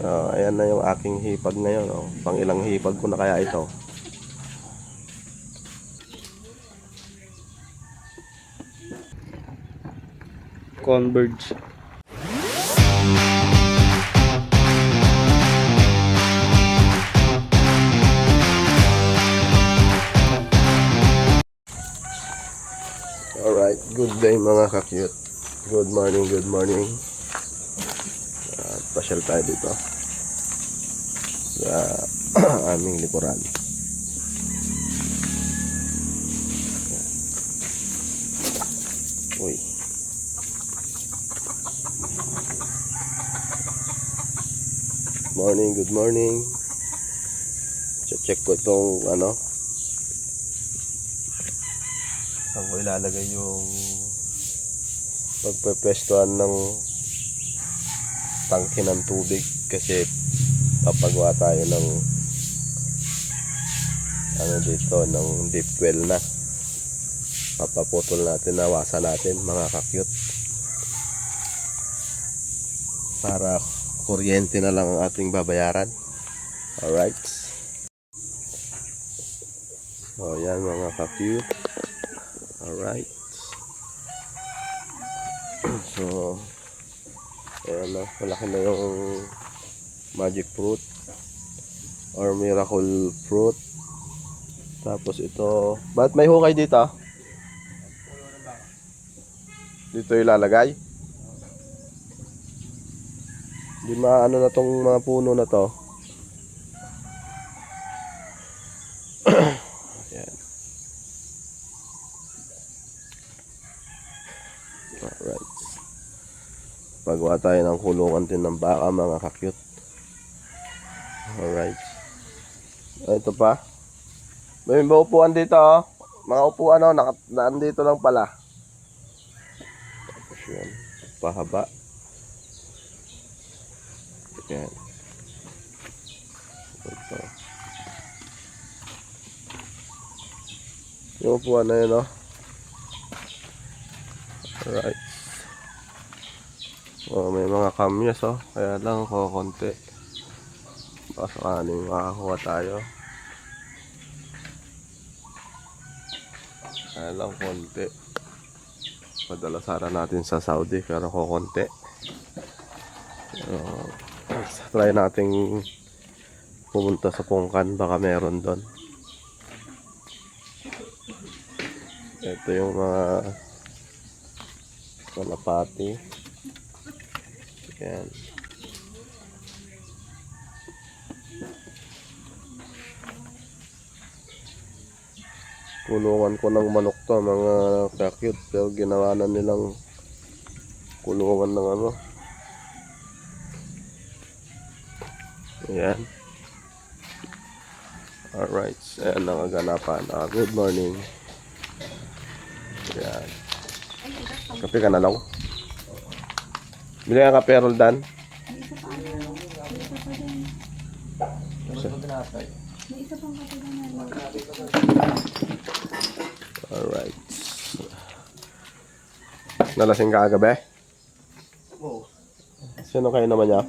Ayan na yung aking hipag ngayon. Pang ilang hipag ko na kaya ito. Converge. Alright, good day mga ka-cute. Good morning, good morning. Pasyal tayo dito sa aming likuran. Uy. Morning, good morning. Check ko itong saan ko ilalagay yung pagpepwestuhan ng tangke ng tubig, kasi papagawa tayo ng dito, ng deep well na. Papaputol natin, nawasan natin mga ka-cute, para kuryente na lang ang ating babayaran. Alright, so yan mga ka-cute. Alright, so ayan na, malaki na yung magic fruit or miracle fruit. Tapos ito, ba't may hukay dito? Dito ilalagay. Di maano na tong mga puno na to. Ayan. Alright, pagawa tayo ng kulungan din ng baka mga ka-cute. Alright, ito pa, may upuan dito mga upuan nandito lang pala. Tapos yun, pahaba. Ayan. Ito yung upuan na yun Alright. May mga kamyas kaya lang konti. Baka sakaling makakuha tayo. Kaya lang konti. Padala sana natin sa Saudi, pero konti. Try nating pumunta sa Pungkan, baka meron doon. Ito yung mga kalapati. Ayan. Kulungan ko ng manok to mga ka-cute, pero ginawa na nilang kulungan ng ayan. Alright, ayan ang aganapan. Good morning. Ayan. Kape ka na lang. Bili ang kape, Roldan. Alright. Nalasing ka agabi? Oo. Sino kayo naman niya?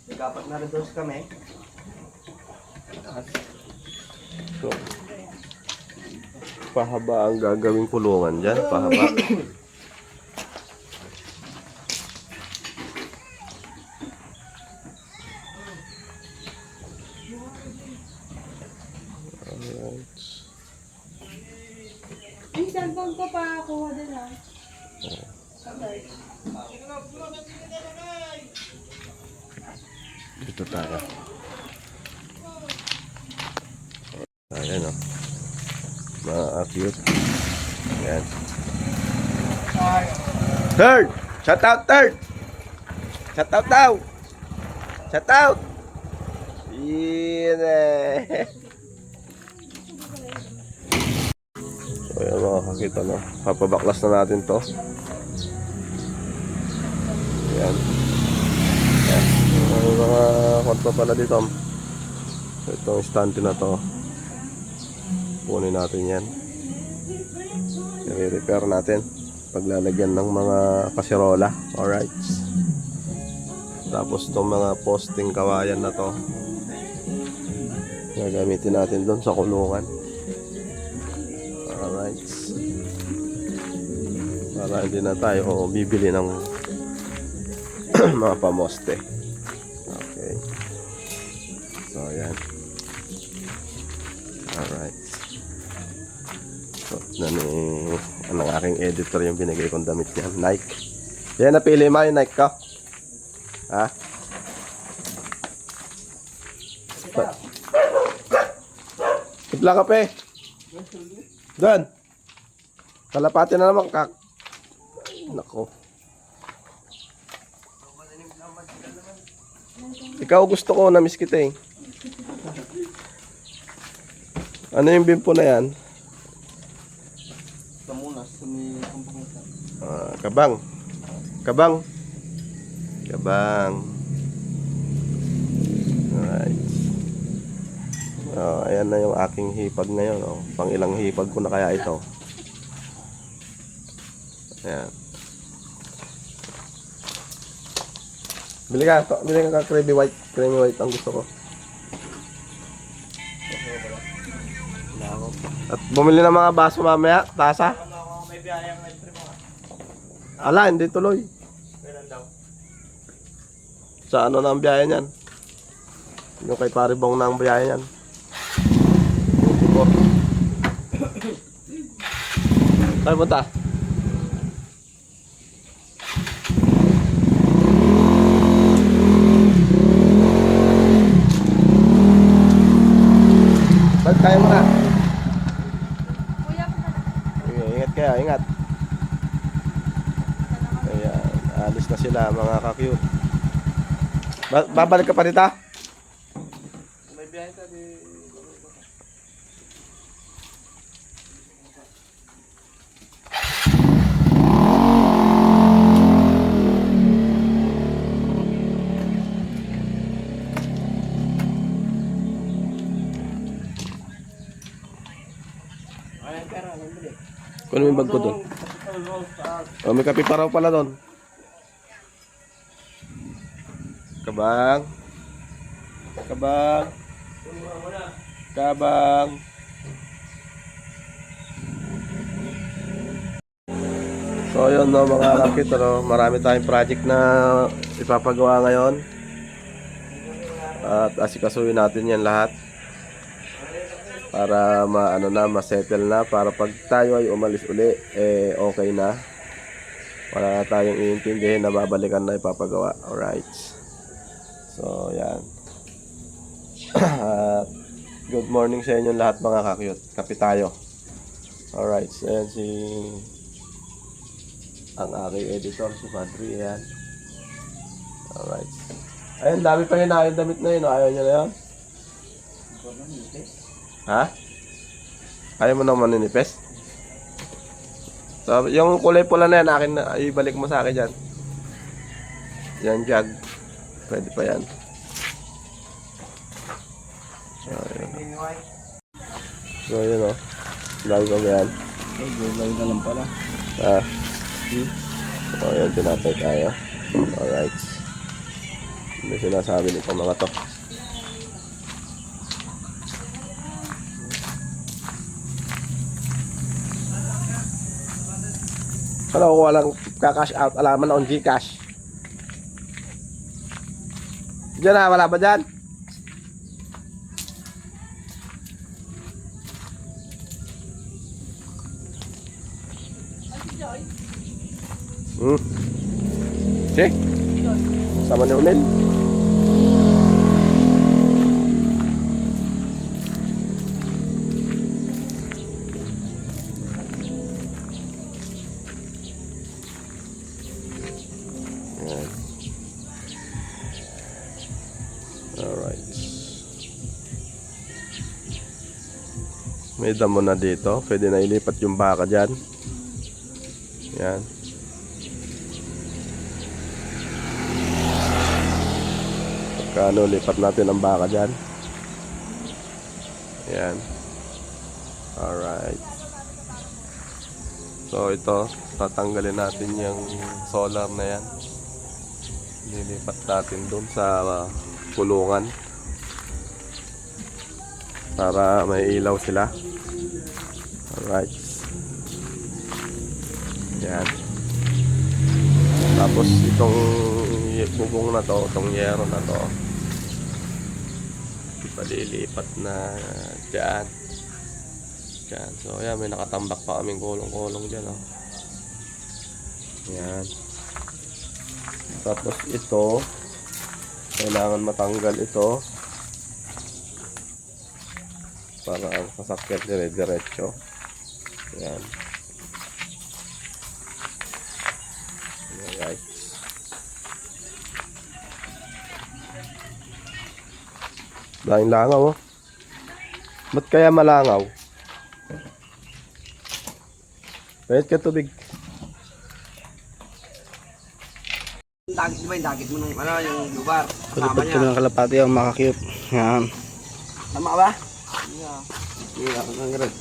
Nag-apat na rin dos kami. So, pahaba ang gagawing kulungan dyan. Pahaba. Alright. Yung cellphone ko pa kuha din Dito tayo. Ayan mga cute. Ayan. Third! Shout out third! Shout out daw! Shout out! Yeah! So ayan mga kakita papabaklas na natin to. Ayan. May mga kontra pala dito. Itong stand na to, punin natin yan, i-repair natin paglalagyan ng mga kaserola. Alright, Tapos itong mga posting kawayan na to, gagamitin natin doon sa kulungan. Alright. Para hindi na tayo bibili ng mga pamoste. Okay. So, ayan. Alright. So, ang aking editor yung binigay kong damit yan. Nike. Yan, napili mo yung Nike ko. Ha? Tipla kape. Doon. Kalapati na naman, kak. Nako. Ikaw gusto ko, na-miss kita eh. Ano yung bimpo na yan? Kamunas, may kumpang. Kabang. Kabang. Kabang. Alright. Ayan na yung aking hipag ngayon. Pang ilang hipag ko na kaya ito. Ayan. Bili ka creamy white. Creamy white ang gusto ko. At bumili ng mga baso mamaya. Tasa. May biyayang entry mo. Ala, hindi tuloy. Kailan daw? Sa ano na ang biyahe niyan? Yung kay Paribong na ang biyahe niyan. 24. Saan punta? Ba't kaya mo na? Kuya, Okay, ingat kayo, ingat. Ayan, alis na sila mga ka-cute. Babalik ka pa dito? May biyahe ka di. Ayan pera, bumili. Kunin mo yung bag ko doon. Oh, may kape pa raw pala doon. Kabang. Kabang. Kabang. So yun no mga kapit, marami tayong project na ipapagawa ngayon. At asikasuhin natin yan lahat. Para ma-settle na, para pag tayo ay umalis uli, okay na. Wala na tayong iintindihin na babalikan na ipapagawa. Alright. So, yan. Good morning sa inyo lahat mga kakyut. Kape tayo. Alright. So, yan ang aking editor, si Padre. Yan. Alright. Ayun, dami pa rin na yung damit na yun. Ayaw nyo na yun? Ha? Ayaw mo nang maninipes? So, yung kulay pula na yan, akin na, ibalik mo sa akin dyan. Yan, jag. Pwede pa yan. So, yun o. Lagi ko ba yan? Ay, gulay na lang pala. Ha? So, yun, tinatay tayo. Alright. Hindi sinasabi nito mga to. Ano ko walang kakash out, alaman na on Gcash. Diyan na, wala ba dyan? Okay. Sama ni Unel. Yan. Alright. May damo na dito. Pwede na ilipat yung baka dyan. Yan. Pagkano lipat natin ang baka dyan. Yan. Alright. So ito, tatanggalin natin yung solar na yan. Lilipat natin doon sa kulungan para may ilaw sila. Alright. Yan. Tapos itong bubong na to, itong yero na to, palilipat na dyan. Dyan. So ayan, may nakatambak pa kaming kulong-kulong dyan, oh. Yan. Tapos ito, kailangan matanggal ito para ang sasakyan dire-diretso. Yan. Alright. Dahil langaw, oh. Ba't kaya malangaw? Pwede ka tubig. Dagit, di ba yung dagit mo nung ano, yung lugar? Kasama Kulipad niya. kami ng kalapati ang makakyut. Yan. Tama ka ba? Hindi ako nang red.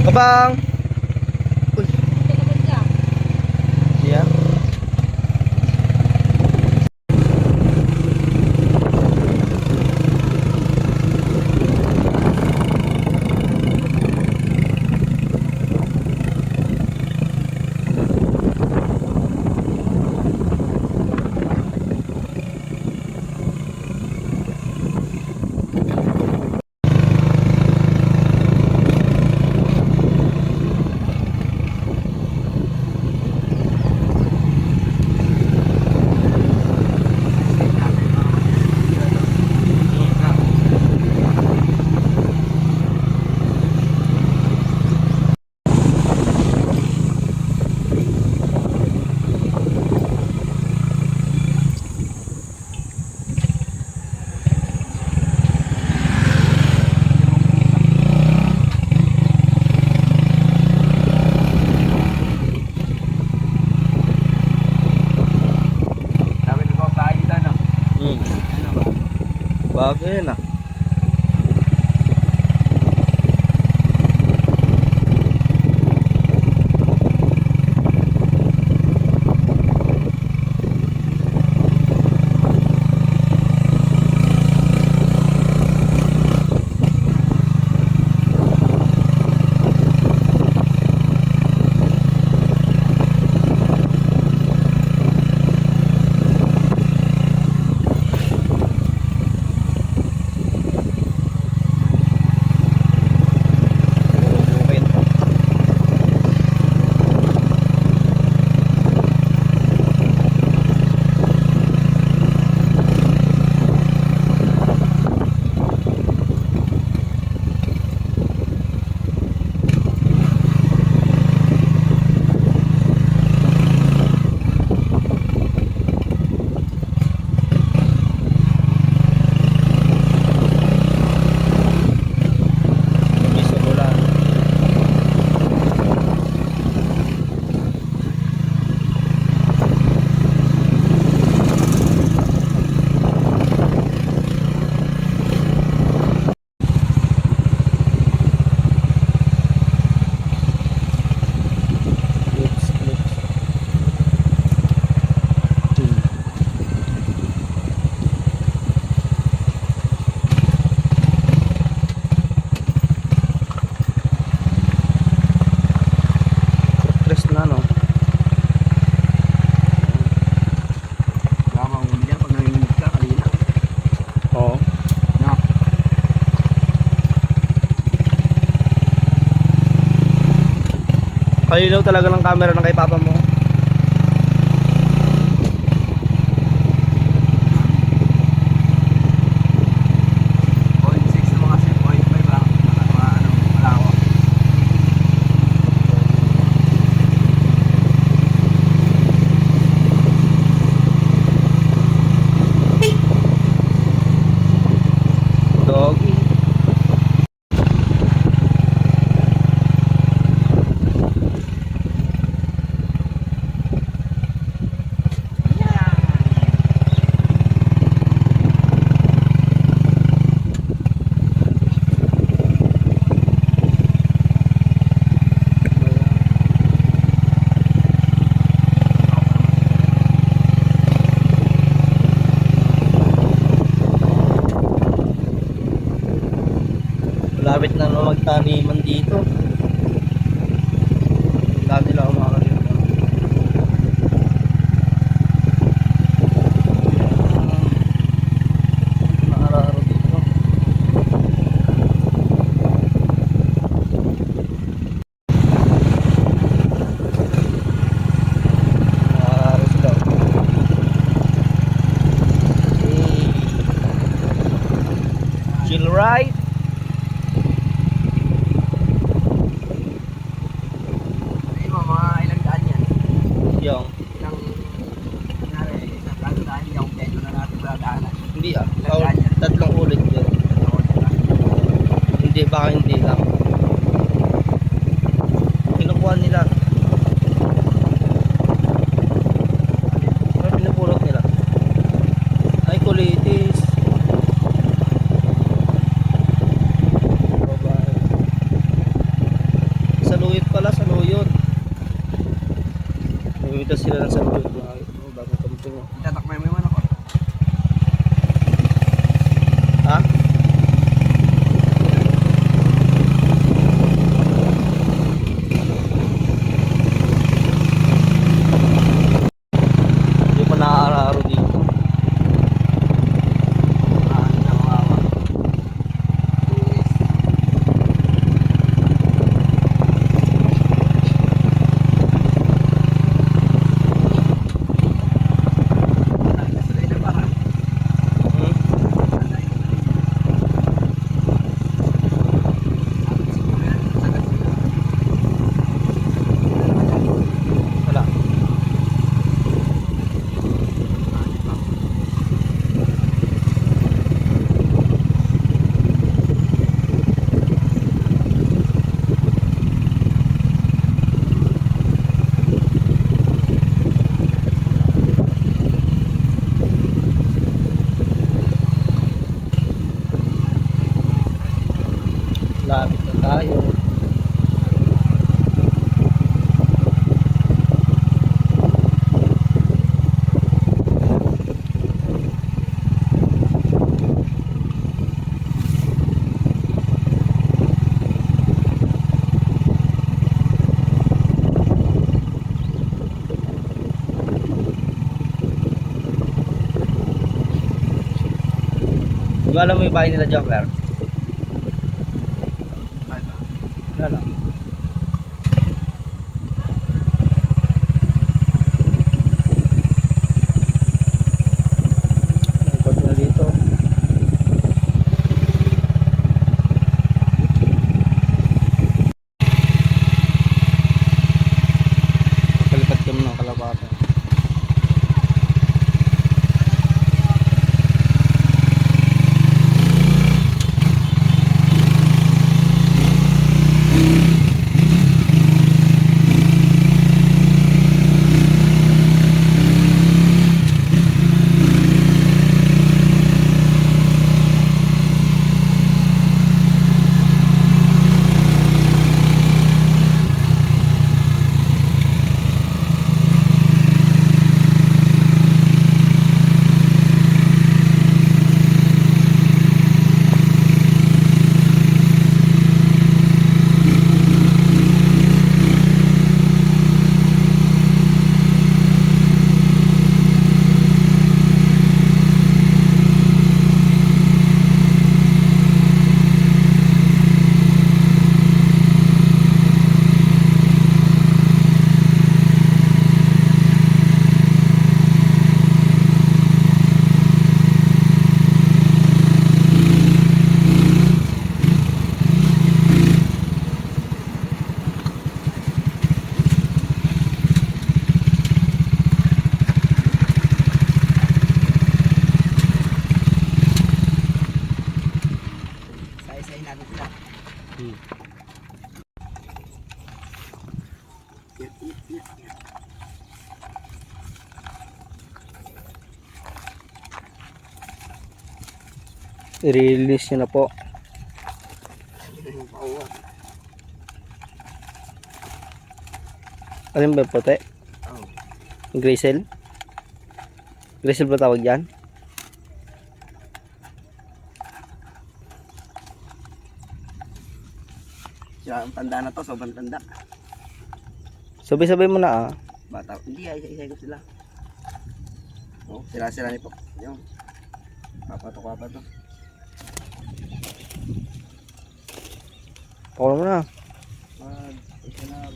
Kabang! Uy! Yan. Sabi ko tayo dito, no? Ano ba? Bago yun ah. Stress na no. Tama mo dyan pag nanginginig ka kanina. Oo. No? Kalinaw talaga ng camera ng kay papa mo. Point 6 na mga 0.5 lang. Ano, malawak. Doggy. Malapit na magtaniman dito. Dami lang umakakit. Nakararo dito. Nakararo sila. Chill ride. Ayun mo, mga ilang daan yan. Yung, Ilang, kunyari, isang daan yung kento na natin wala daanan. hindi tatlong ulit yun. Hindi, baka hindi lang. Kinukuha nila. Ano pinupulot nila? Ay, kulitis. Babae. Saluyot pala, saluyot. Namimitas sila ng saluyot. Bagong kampung. Itatakmay mo yung manok. Ha? Hindi pa naaararo dito. Nakawawa. Tungis. Nasulay na ba? Hmm? Wala. Lapit na tayo. Di ba alam mo yung bahay nila Joker? Wala lang. Ikot na dito. Kapalipat kami ng kalapatan. Say-say natin sila. I-release nyo na po. Ano ba puti? Oh. Grisel? Grisel ba tawag yan? Ang tanda na to, sobrang tanda. Sabay-sabay mo na ah. Bata, hindi ay isa-isa ko sila. Oh, sila-sila ni po. Yung. Papato. Pakaw mo na. Isa na.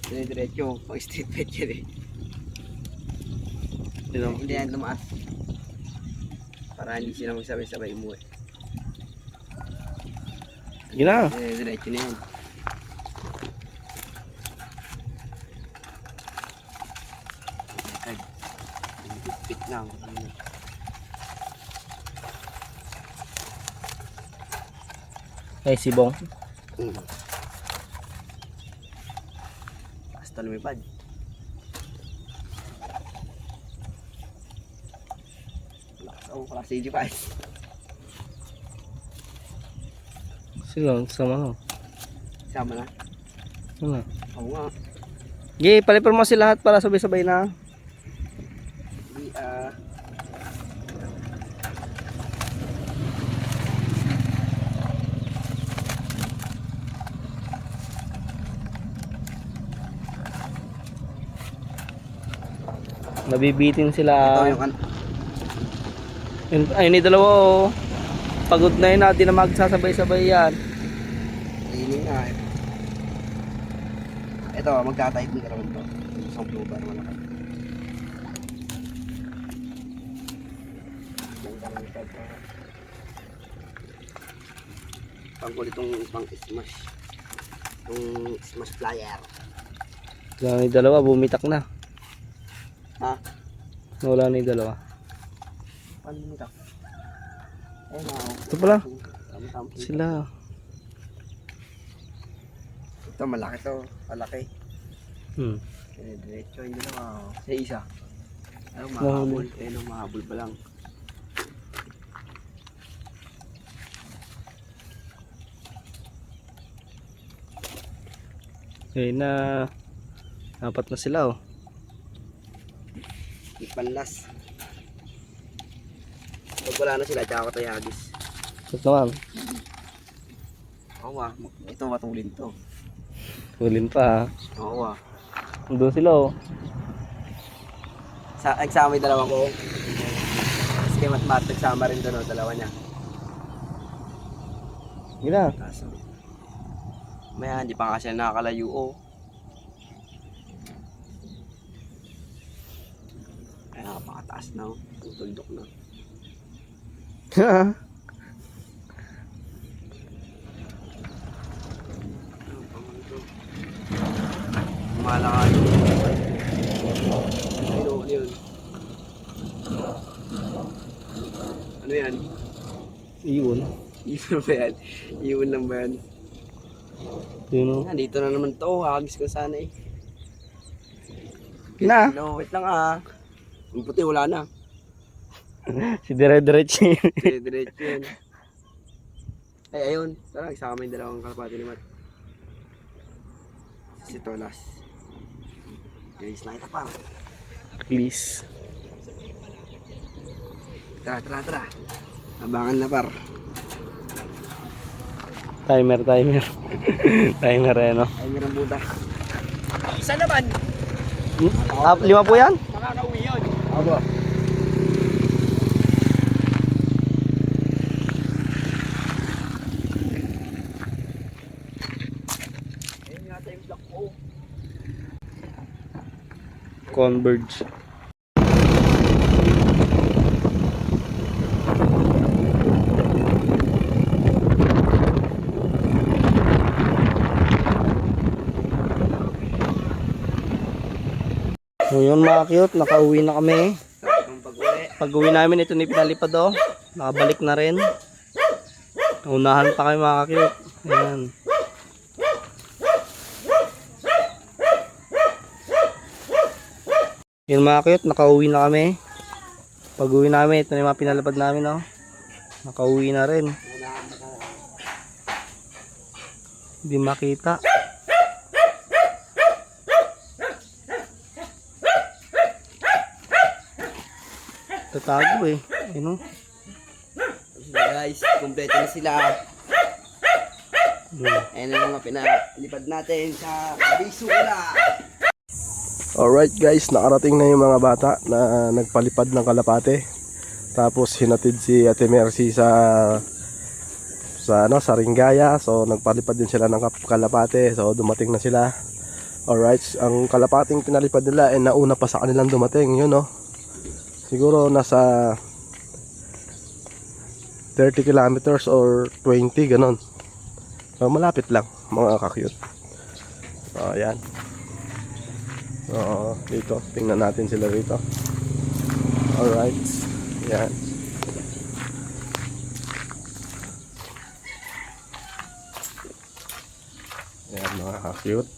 Dire-diretso. Pag street pet yan eh. Hindi yan tumaas. Para hindi sila magsabay-sabay umuwi. Sige na. Dire-diretso na yan. Pit lang. Eh, si Bong. Basta lumipad. Oh, klase G5. Sila, sama no. Sama na. Ano? Oo nga. Sige, palipar mo si lahat para sabay-sabay na. Di, Nabibitin ito sila. yung Ay, ni dalawa oh. Pagod na yun natin na magsasabay-sabay yan. lining nga eh. Ito, magkatahit din ka naman ito. Isang blue bar naman ako. Pangkulit itong pang smash. Itong smash flyer. Wala ni dalawa, bumitak na. Ha? Wala ni dalawa. Paano nito? Ayun na. Ito pala. Tama-tama. Sila. Ito malaki to. Malaki. Diretso yung dalawa. Sa isa. Ano mahabol? Ayun ang mahabol pa lang. Okay na. Apat na sila oh. Ipanlas. Pag wala na sila, tsaka ko tayo hagis. Ito naman. Oo ah. Ito matulin to. Hulin pa ha. Oo ah. Doon sila oh. Nagsama yung dalawa ko. Kasi kay Matmat, nagsama rin doon, dalawa niya. Sige na. Kaso, maya, hindi pa nga sila nakakalayo oh. Ay, nakapakataas na oh. Tuldok na. Malaka yun. Ano yun? Ano yan? Iyon. Iwan ba yan? Iwan lang ba yan? Yun oh. Dito na naman to. Hagis ko sana eh. Na. No, wait lang ah. Yung puti wala na. Si dire-diretso yun. Diretso yan. Ay, ayun. Tara, isama yung dalawang kalapati ni Mat. Si Tolas. Guys, nakita pa. Please. Tara. Abangan na par. Timer. Timer eh no. Ay, meron buta. Isa naman. Lima po yan? Makakauwi yun. Aba. Ayun yata yung black ko. Converge. So yun mga cute, nakauwi na kami. Ang pag-uwi. Pag-uwi namin ito ni pinalipad oh. Nakabalik na rin. Unahan pa kami mga cute. Ayan. Yun mga cute, nakauwi na kami. Pag-uwi namin, ito na yung mga pinalipad namin oh. Nakauwi na rin. Hindi makita. Tatago eh. Ayun oh. Guys, kompleto na sila. Ayan na mga pinalipad natin sa Bisula. Alright guys, nakarating na yung mga bata na nagpalipad ng kalapate. Tapos hinatid si Ate Mercy sa Ringaya. So nagpalipad din sila ng kalapate. So dumating na sila. Alright, ang kalapating pinalipad nila ay nauna pa sa kanilang dumating, yun no. Siguro nasa 30 kilometers or 20 ganon. So malapit lang mga ka-cute. So ayan. Dito, tingnan natin sila rito. Alright. Yan. Yan mga ka-cute.